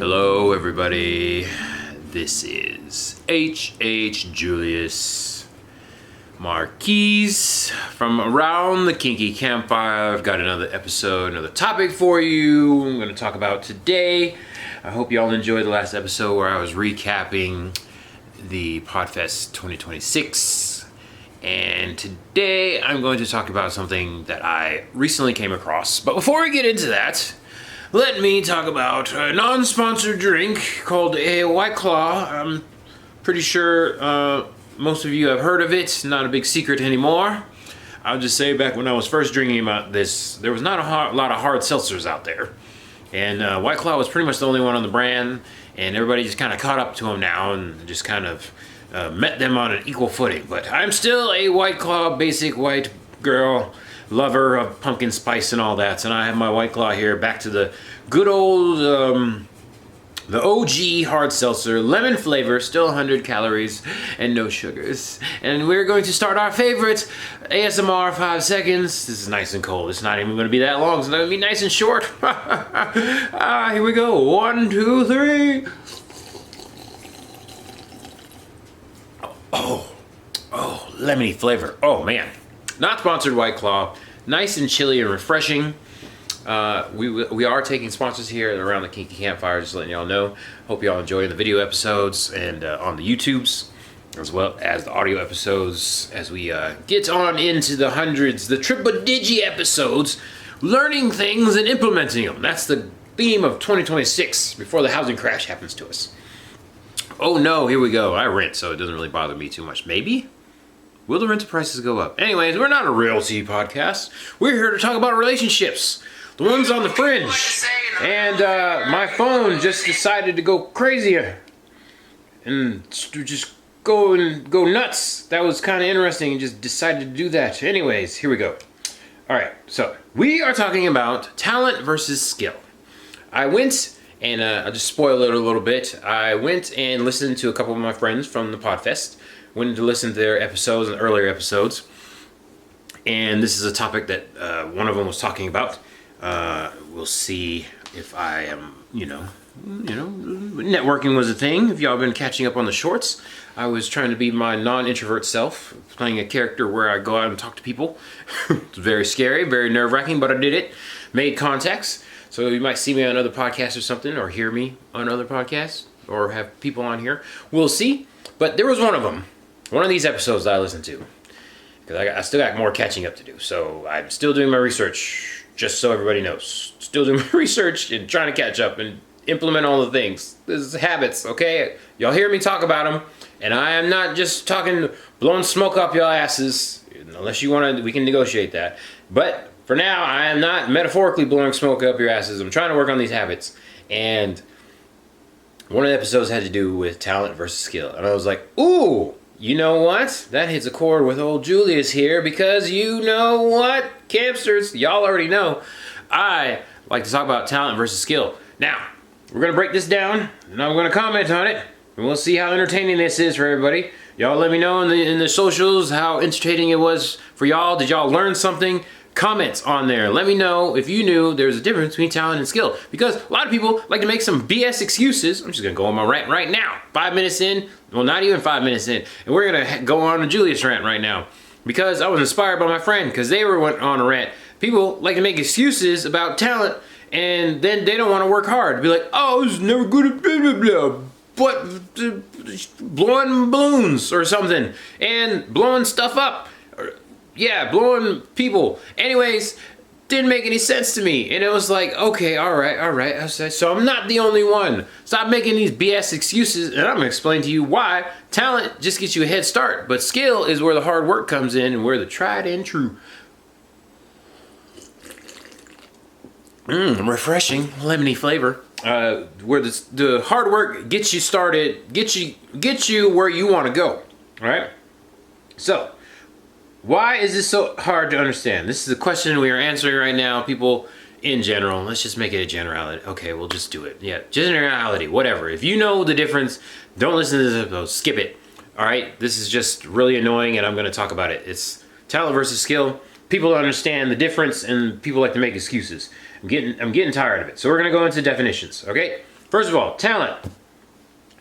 Hello everybody, this is Julius Marquise from around the Kinky Campfire. I've got another episode, another topic for you I'm going to talk about today. I hope y'all enjoyed the last episode where I was recapping the Podfest 2026. And today I'm going to talk about something that I recently came across. But before we get into that, let me talk about a non-sponsored drink called a White Claw. I'm pretty sure most of you have heard of it. It's not a big secret anymore. I'll just say back when I was first drinking about this, there was not a lot of hard seltzers out there. And White Claw was pretty much the only one on the brand. And everybody just kind of caught up to them now and just kind of met them on an equal footing. But I'm still a White Claw basic white girl, lover of pumpkin spice and all that. And I have my White Claw here, back to the good old, the OG hard seltzer, lemon flavor, still 100 calories and no sugars. And we're going to start our favorite ASMR 5 seconds. This is nice and cold. It's not even going to be that long. It's going to be nice and short. Here we go. 1, 2, 3. Oh, lemony flavor. Oh man. Not sponsored White Claw. Nice and chilly and refreshing. We are taking sponsors here around the Kinky Campfire, just letting y'all know. Hope y'all enjoy the video episodes and on the YouTubes, as well as the audio episodes as we get on into the hundreds, the triple digi episodes, learning things and implementing them. That's the theme of 2026 before the housing crash happens to us. Oh no, here we go. I rent, so it doesn't really bother me too much. Maybe? Will the rental prices go up? Anyways, we're not a realty podcast. We're here to talk about relationships. The ones on the fringe. And my phone just decided to go crazier. And just go nuts. That was kind of interesting. And just decided to do that. Anyways, here we go. Alright, so we are talking about talent versus skill. I went, and I'll just spoil it a little bit. I went and listened to a couple of my friends from the Podfest. Went to listen to their episodes and earlier episodes, and this is a topic that one of them was talking about. We'll see if I am, networking was a thing. If y'all been catching up on the shorts, I was trying to be my non-introvert self, playing a character where I go out and talk to people. It's very scary, very nerve-wracking, but I did it. Made contacts, so you might see me on other podcasts or something, or hear me on other podcasts, or have people on here. We'll see. But there was one of them. One of these episodes that I listened to, because I still got more catching up to do. So I'm still doing my research, just so everybody knows. Still doing my research and trying to catch up and implement all the things. This is habits, okay? Y'all hear me talk about them, and I am not just talking, blowing smoke up your asses. Unless you want to, we can negotiate that. But for now, I am not metaphorically blowing smoke up your asses. I'm trying to work on these habits. And one of the episodes had to do with talent versus skill. And I was like, ooh! You know what? That hits a chord with old Julius here, because you know what? Campsters, y'all already know. I like to talk about talent versus skill. Now, we're going to break this down, and I'm going to comment on it, and we'll see how entertaining this is for everybody. Y'all let me know in the socials how entertaining it was for y'all. Did y'all learn something? Comments on there. Let me know if you knew there's a difference between talent and skill. Because a lot of people like to make some BS excuses. I'm just going to go on my rant right now. 5 minutes in. Well, not even 5 minutes in. And we're going to go on a Julius rant right now. Because I was inspired by my friend. Because they went on a rant. People like to make excuses about talent. And then they don't want to work hard. Be like, oh, I was never good at blah, blah, blah. But blowing balloons or something. And blowing stuff up. Yeah, blowing people. Anyways, didn't make any sense to me. And it was like, okay, all right. So I'm not the only one. Stop making these BS excuses, and I'm going to explain to you why talent just gets you a head start. But skill is where the hard work comes in and where the tried and true. Refreshing, lemony flavor. Where the hard work gets you started, gets you where you want to go. All right? So, why is this so hard to understand? This is a question we are answering right now. People in general, let's just make it a generality. Okay, we'll just do it. Yeah, generality, whatever. If you know the difference, don't listen to this episode. Skip it. All right, this is just really annoying, and I'm going to talk about it. It's talent versus skill. People don't understand the difference, and people like to make excuses. I'm getting tired of it. So we're going to go into definitions. Okay, First of all, talent.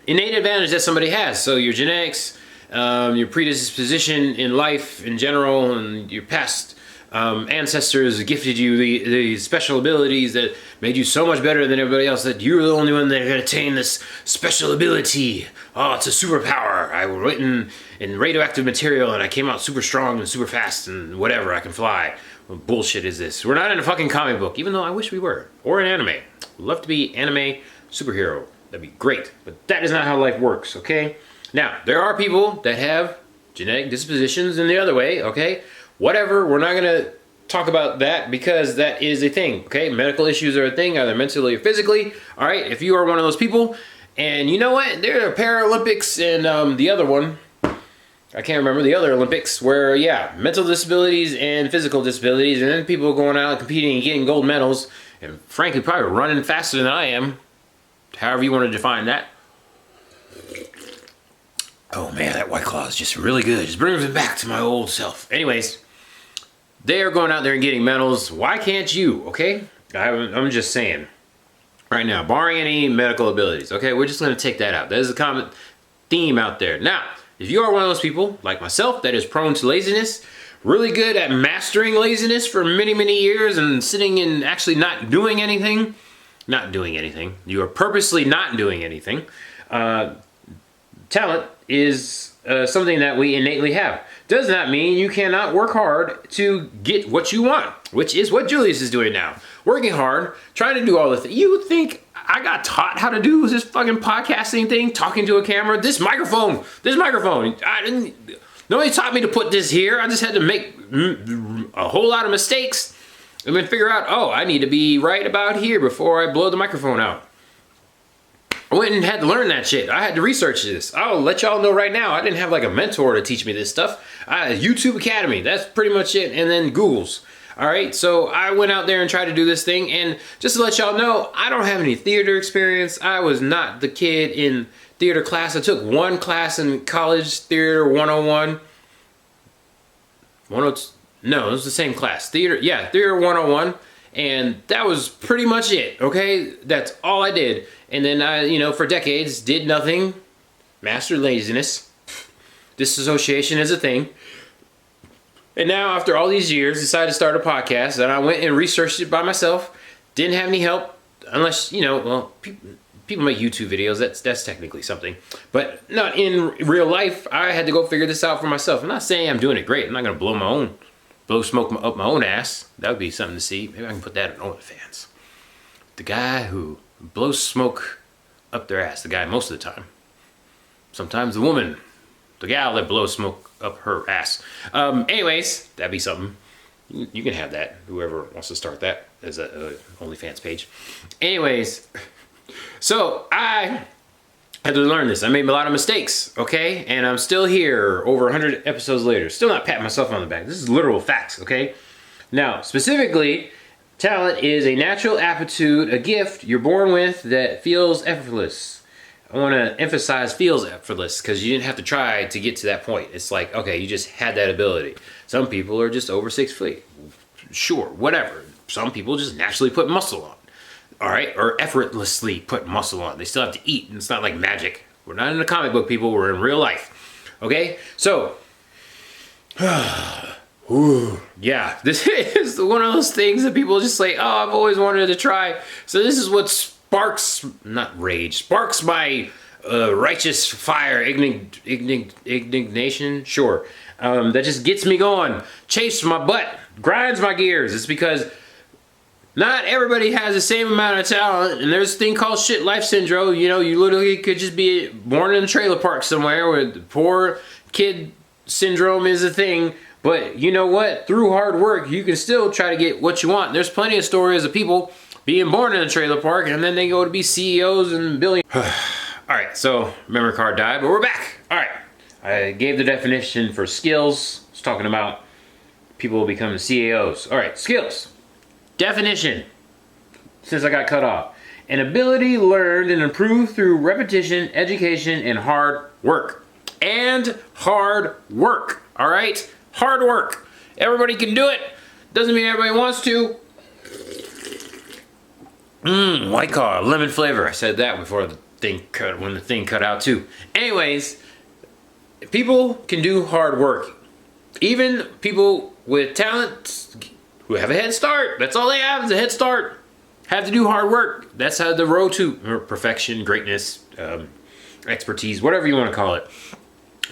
Innate advantage that somebody has. So your genetics, your predisposition in life in general, and your past ancestors gifted you the special abilities that made you so much better than everybody else that you're the only one that can attain this special ability. Oh, it's a superpower. I went in radioactive material and I came out super strong and super fast and whatever, I can fly. What bullshit is this? We're not in a fucking comic book, even though I wish we were. Or an anime. I'd love to be anime superhero. That'd be great. But that is not how life works, okay? Now, there are people that have genetic dispositions in the other way, okay? Whatever, we're not gonna talk about that because that is a thing, okay? Medical issues are a thing, either mentally or physically. All right, if you are one of those people, and you know what? There are Paralympics and the other one, I can't remember, the other Olympics, where, yeah, mental disabilities and physical disabilities, and then people going out and competing and getting gold medals, and frankly, probably running faster than I am, however you want to define that. Oh man, that White Claw is just really good. Just brings me back to my old self. Anyways, they are going out there and getting medals. Why can't you, okay? I'm just saying. Right now, barring any medical abilities, okay? We're just going to take that out. That is a common theme out there. Now, if you are one of those people, like myself, that is prone to laziness, really good at mastering laziness for many, many years and sitting and actually not doing anything, you are purposely not doing anything, talent is something that we innately have. Does not mean you cannot work hard to get what you want, which is what Julius is doing now. Working hard, trying to do all the things. You think I got taught how to do this fucking podcasting thing, talking to a camera? This microphone. Nobody taught me to put this here. I just had to make a whole lot of mistakes and then figure out, oh, I need to be right about here before I blow the microphone out. I went and had to learn that shit. I had to research this. I'll let y'all know right now, I didn't have like a mentor to teach me this stuff. YouTube Academy, that's pretty much it, and then Google's. All right, so I went out there and tried to do this thing, and just to let y'all know, I don't have any theater experience. I was not the kid in theater class. I took one class in college, Theater 101. No, it was the same class. Theater 101. And that was pretty much it, okay? That's all I did. And then I, for decades, did nothing. Mastered laziness. Disassociation is a thing. And now, after all these years, decided to start a podcast. And I went and researched it by myself. Didn't have any help. Unless, people make YouTube videos. That's technically something. But not in real life. I had to go figure this out for myself. I'm not saying I'm doing it great. I'm not going to blow smoke up my own ass. That would be something to see. Maybe I can put that on OnlyFans. The guy who blows smoke up their ass. The guy most of the time. Sometimes the woman. The gal that blows smoke up her ass. Anyways, that'd be something. You can have that. Whoever wants to start that as a OnlyFans page. Anyways, so I had to learn this. I made a lot of mistakes, okay? And I'm still here over 100 episodes later. Still not patting myself on the back. This is literal facts, okay? Now, specifically, talent is a natural aptitude, a gift you're born with that feels effortless. I want to emphasize feels effortless because you didn't have to try to get to that point. It's like, okay, you just had that ability. Some people are just over 6 feet. Sure, whatever. Some people just naturally put muscle on. All right, or effortlessly put muscle on. They still have to eat, and it's not like magic. We're not in a comic book, people. We're in real life. Okay, so, yeah, this is one of those things that people just say, oh, I've always wanted to try. So this is what sparks my righteous fire, indignation, sure. That just gets me going, chasing my butt, grinds my gears. It's because not everybody has the same amount of talent, and there's a thing called shit life syndrome. You literally could just be born in a trailer park somewhere where the poor kid syndrome is a thing. But you know what? Through hard work, you can still try to get what you want. There's plenty of stories of people being born in a trailer park, and then they go to be CEOs and billion. All right, so memory card died, but we're back. All right, I gave the definition for skills. I was talking about people becoming CEOs. All right, skills. Definition, since I got cut off. An ability learned and improved through repetition, education, and hard work. And hard work, all right? Hard work. Everybody can do it. Doesn't mean everybody wants to. White Claw, lemon flavor. I said that before the thing cut, when the thing cut out too. Anyways, people can do hard work. Even people with talent who have a head start, that's all they have is a head start, have to do hard work. That's how the road to perfection, greatness, expertise, whatever you want to call it.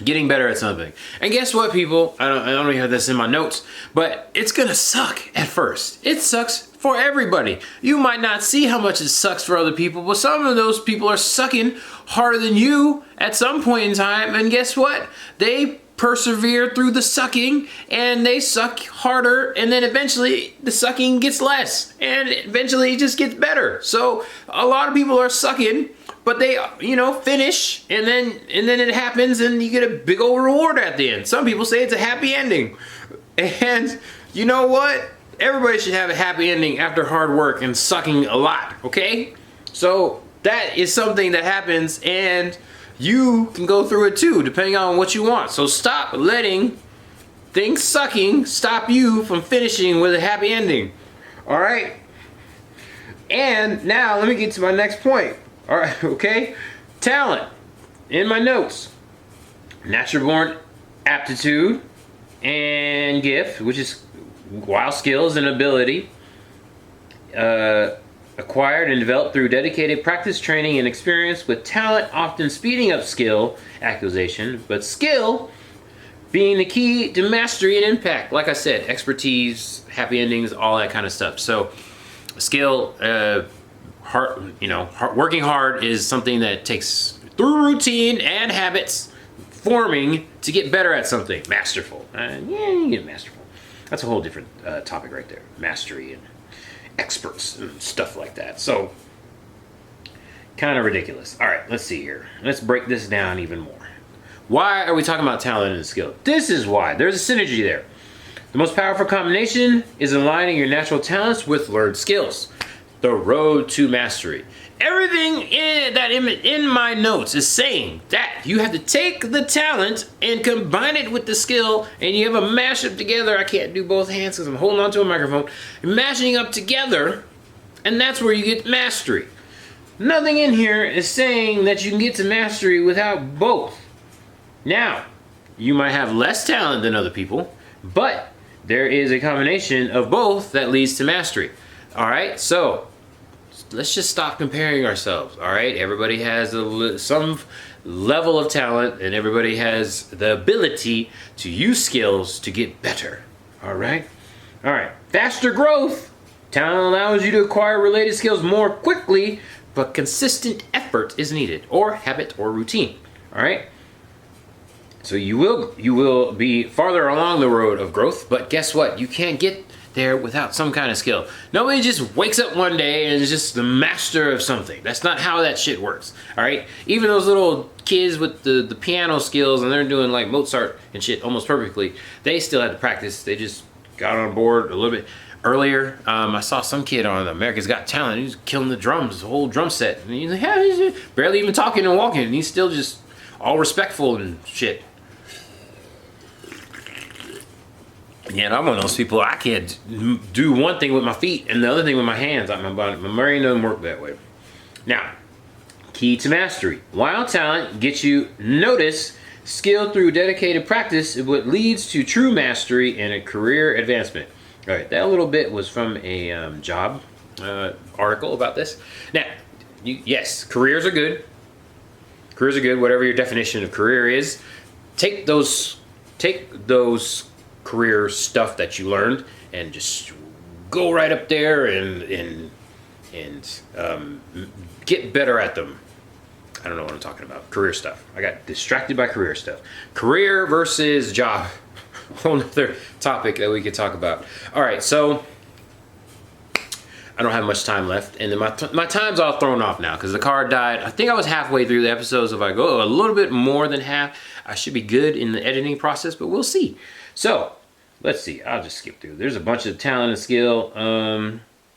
Getting better at something. And guess what, people? I don't even have this in my notes, but it's gonna suck at first. It sucks for everybody. You might not see how much it sucks for other people, but some of those people are sucking harder than you at some point in time, and guess what? They persevere through the sucking, and they suck harder, and then eventually the sucking gets less, and eventually it just gets better. So a lot of people are sucking, but they, finish, and then it happens, and you get a big old reward at the end. Some people say it's a happy ending. And you know what? Everybody should have a happy ending after hard work and sucking a lot, okay? So that is something that happens, and you can go through it too, depending on what you want. So stop letting things sucking stop you from finishing with a happy ending. All right? And now let me get to my next point. All right, okay? Talent. In my notes. Natural born aptitude and gift, which is wild skills and ability. Acquired and developed through dedicated practice, training, and experience, with talent often speeding up skill acquisition, but skill being the key to mastery and impact. Like I said, expertise, happy endings, all that kind of stuff. So skill, working hard is something that takes through routine and habits forming to get better at something. Masterful. You get masterful. That's a whole different topic right there. Mastery and experts and stuff like that. So, kind of ridiculous. All right, let's see here. Let's break this down even more. Why are we talking about talent and skill? This is why. There's a synergy there. The most powerful combination is aligning your natural talents with learned skills. The road to mastery. Everything in my notes is saying that you have to take the talent and combine it with the skill, and you have a mashup together. I can't do both hands because I'm holding onto a microphone. Mashing up together, and that's where you get mastery. Nothing in here is saying that you can get to mastery without both. Now, you might have less talent than other people, but there is a combination of both that leads to mastery. All right, so let's just stop comparing ourselves. All right, everybody has some level of talent, and everybody has the ability to use skills to get better. All right, faster growth. Talent allows you to acquire related skills more quickly, but consistent effort is needed, or habit or routine. All right, so you will be farther along the road of growth, but guess what? You can't get there without some kind of skill. Nobody just wakes up one day and is just the master of something. That's not how that shit works. All right, even those little kids with the piano skills, and they're doing like Mozart and shit almost perfectly, they still had to practice. They just got on board a little bit earlier. I saw some kid on America's Got Talent. He was killing the drums, the whole drum set, and he's like, he's barely even talking and walking, and he's still just all respectful and shit. Yeah, and I'm one of those people, I can't do one thing with my feet and the other thing with my hands. My brain doesn't work that way. Now, key to mastery. While talent gets you notice, skill through dedicated practice is what leads to true mastery and a career advancement. All right, that little bit was from a job article about this. Now, yes, careers are good. Careers are good, whatever your definition of career is. Take those career stuff that you learned and just go right up there and get better at them. I don't know what I'm talking about. Career stuff. I got distracted by career stuff. Career versus job. Whole nother topic that we could talk about. All right, so I don't have much time left, and then my time's all thrown off now because the car died. I think I was halfway through the episode, so if I go a little bit more than half, I should be good in the editing process, but we'll see. So, let's see. I'll just skip through. There's a bunch of talent and skill.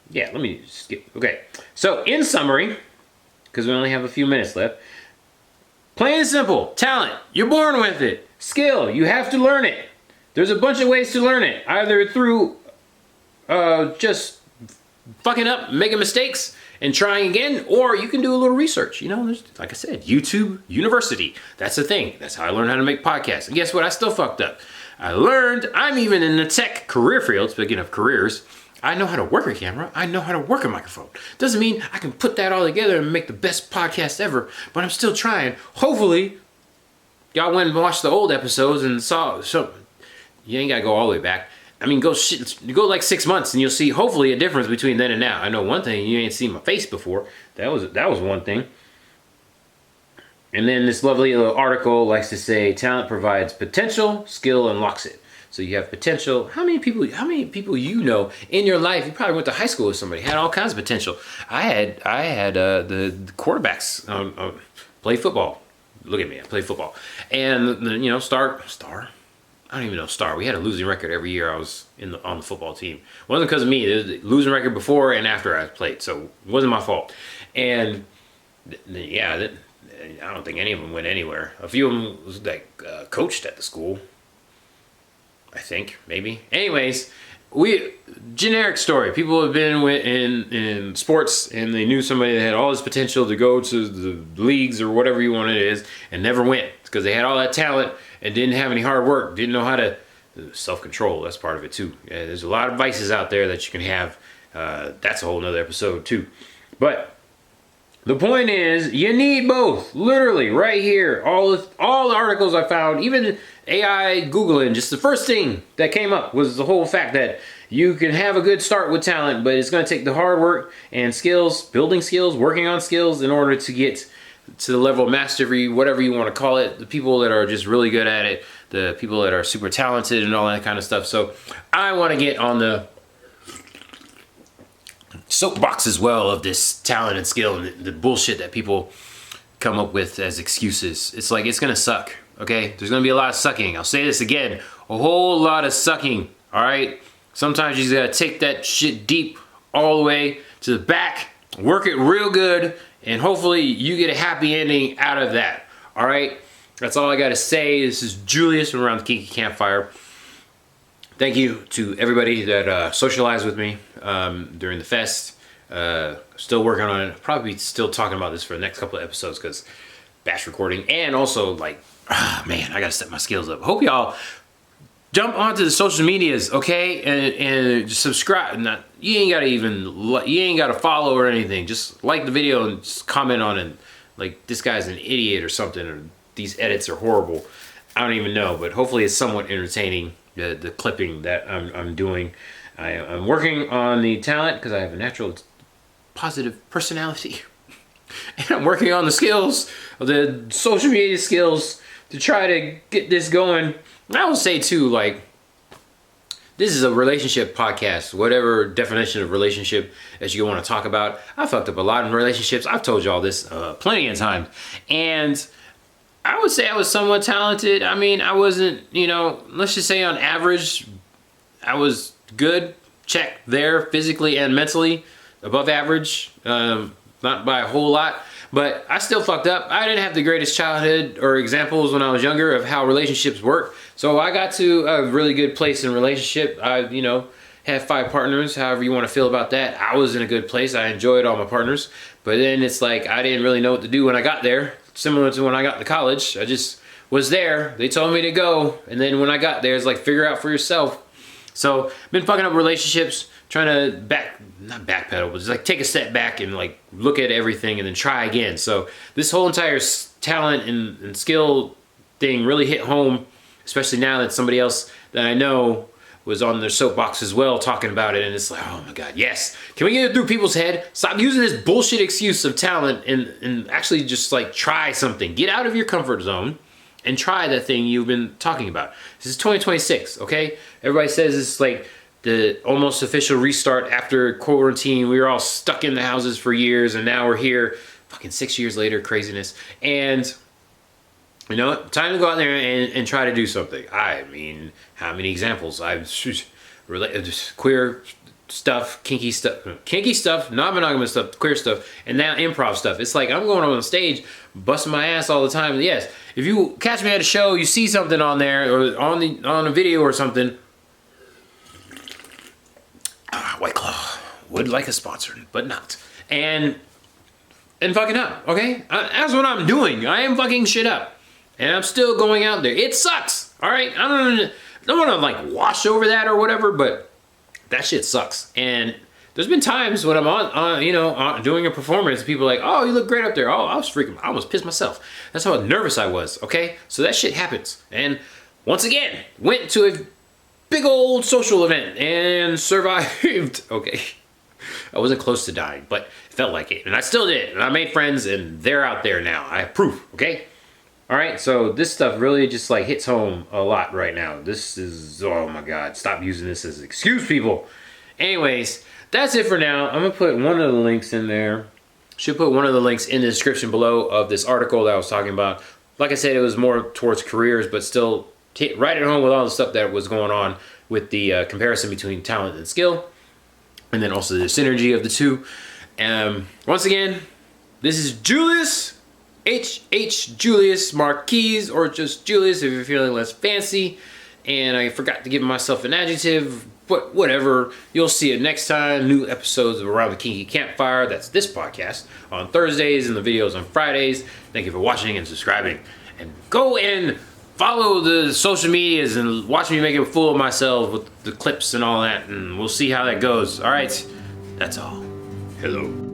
Yeah, let me skip. Okay. So, in summary, because we only have a few minutes left, plain and simple, talent, you're born with it. Skill, you have to learn it. There's a bunch of ways to learn it. Either through just fucking up, making mistakes, and trying again, or you can do a little research. You know, there's, like I said, YouTube University. That's the thing. That's how I learned how to make podcasts. And guess what? I still fucked up. I'm even in the tech career field, speaking of careers, I know how to work a camera. I know how to work a microphone. Doesn't mean I can put that all together and make the best podcast ever, but I'm still trying. Hopefully, y'all went and watched the old episodes and saw something. You ain't got to go all the way back. I mean, go like 6 months and you'll see hopefully a difference between then and now. I know one thing, you ain't seen my face before. That was one thing. And then this lovely little article likes to say, talent provides potential, skill unlocks it. So you have potential. How many people you know in your life? You probably went to high school with somebody, had all kinds of potential. I had the quarterbacks play football. Look at me, I play football. And you know, star. I don't even know star. We had a losing record every year I was on the football team. It wasn't because of me. There was a losing record before and after I played, so it wasn't my fault. And yeah, I don't think any of them went anywhere. A few of them was like coached at the school, I think, maybe. Anyways, generic story. People have been in sports and they knew somebody that had all this potential to go to the leagues or whatever you want it is and never went because they had all that talent and didn't have any hard work, didn't know how to self-control. That's part of it too. Yeah, there's a lot of vices out there that you can have. That's a whole nother episode too. But the point is, you need both. Literally, right here. All the articles I found, even AI Googling, just the first thing that came up was the whole fact that you can have a good start with talent, but it's going to take the hard work and skills, building skills, working on skills in order to get to the level of mastery, whatever you want to call it. The people that are just really good at it, the people that are super talented and all that kind of stuff. So I want to get on the soapbox as well of this talent and skill and the bullshit that people come up with as excuses. It's like, it's gonna suck, okay? There's gonna be a lot of sucking. I'll say this again, a whole lot of sucking, all right? Sometimes you just gotta take that shit deep all the way to the back, work it real good, and hopefully you get a happy ending out of that, all right? That's all I gotta say. This is Julius from Around the Kinky Campfire. Thank you to everybody that socialized with me during the fest. Still working on it. Probably still talking about this for the next couple of episodes because batch recording. And also, like, man, I gotta step my skills up. Hope y'all jump onto the social medias, okay? And just subscribe. You ain't gotta follow or anything. Just like the video and just comment on it. Like, this guy's an idiot or something, or these edits are horrible. I don't even know, but hopefully it's somewhat entertaining. The clipping that I'm doing. I'm working on the talent because I have a natural positive personality. And I'm working on the skills, the social media skills to try to get this going. And I will say too, like, this is a relationship podcast, whatever definition of relationship that you want to talk about. I fucked up a lot in relationships. I've told y'all this plenty of times. And I would say I was somewhat talented. I mean, I wasn't, you know, let's just say on average, I was good, check there, physically and mentally, above average, not by a whole lot, but I still fucked up. I didn't have the greatest childhood or examples when I was younger of how relationships work. So I got to a really good place in relationship. I, you know, had 5 partners, however you want to feel about that. I was in a good place. I enjoyed all my partners, but then it's like, I didn't really know what to do when I got there. Similar to when I got to college, I just was there. They told me to go, and then when I got there, it's like, figure out for yourself. So been fucking up relationships, trying to not backpedal, but just like take a step back and like look at everything and then try again. So this whole entire talent and skill thing really hit home, especially now that somebody else that I know was on their soapbox as well talking about it, and it's like, oh my god, yes. Can we get it through people's head? Stop using this bullshit excuse of talent and actually just like try something. Get out of your comfort zone and try that thing you've been talking about. This is 2026, okay? Everybody says it's like the almost official restart after quarantine. We were all stuck in the houses for years, and now we're here, fucking 6 years later, craziness. And you know, time to go out there and try to do something. I mean, how many examples? I've queer stuff, kinky stuff, non-monogamous stuff, queer stuff, and now improv stuff. It's like I'm going on stage, busting my ass all the time. And yes, if you catch me at a show, you see something on there or on a video or something. White Claw would like a sponsor, but not. and fucking up, okay? That's what I'm doing. I am fucking shit up. And I'm still going out there. It sucks, all right? I don't want to like wash over that or whatever, but that shit sucks. And there's been times when I'm on doing a performance, people are like, oh, you look great up there. Oh, I almost pissed myself. That's how nervous I was, okay? So that shit happens. And once again, went to a big old social event and survived, okay? I wasn't close to dying, but it felt like it. And I still did. And I made friends and they're out there now. I have proof, okay? All right, so this stuff really just like hits home a lot right now. This is, oh my God, stop using this as an excuse, people. Anyways, that's it for now. I'm gonna put one of the links in there. Should put one of the links in the description below of this article that I was talking about. Like I said, it was more towards careers, but still right at home with all the stuff that was going on with the comparison between talent and skill, and then also the synergy of the two. Once again, this is Julius, Julius Marquise, or just Julius if you're feeling less fancy. And I forgot to give myself an adjective, but whatever. You'll see it next time. New episodes of Around the Kinky Campfire. That's this podcast on Thursdays and the videos on Fridays. Thank you for watching and subscribing. And go and follow the social medias and watch me make a fool of myself with the clips and all that. And we'll see how that goes. All right. That's all. Hello.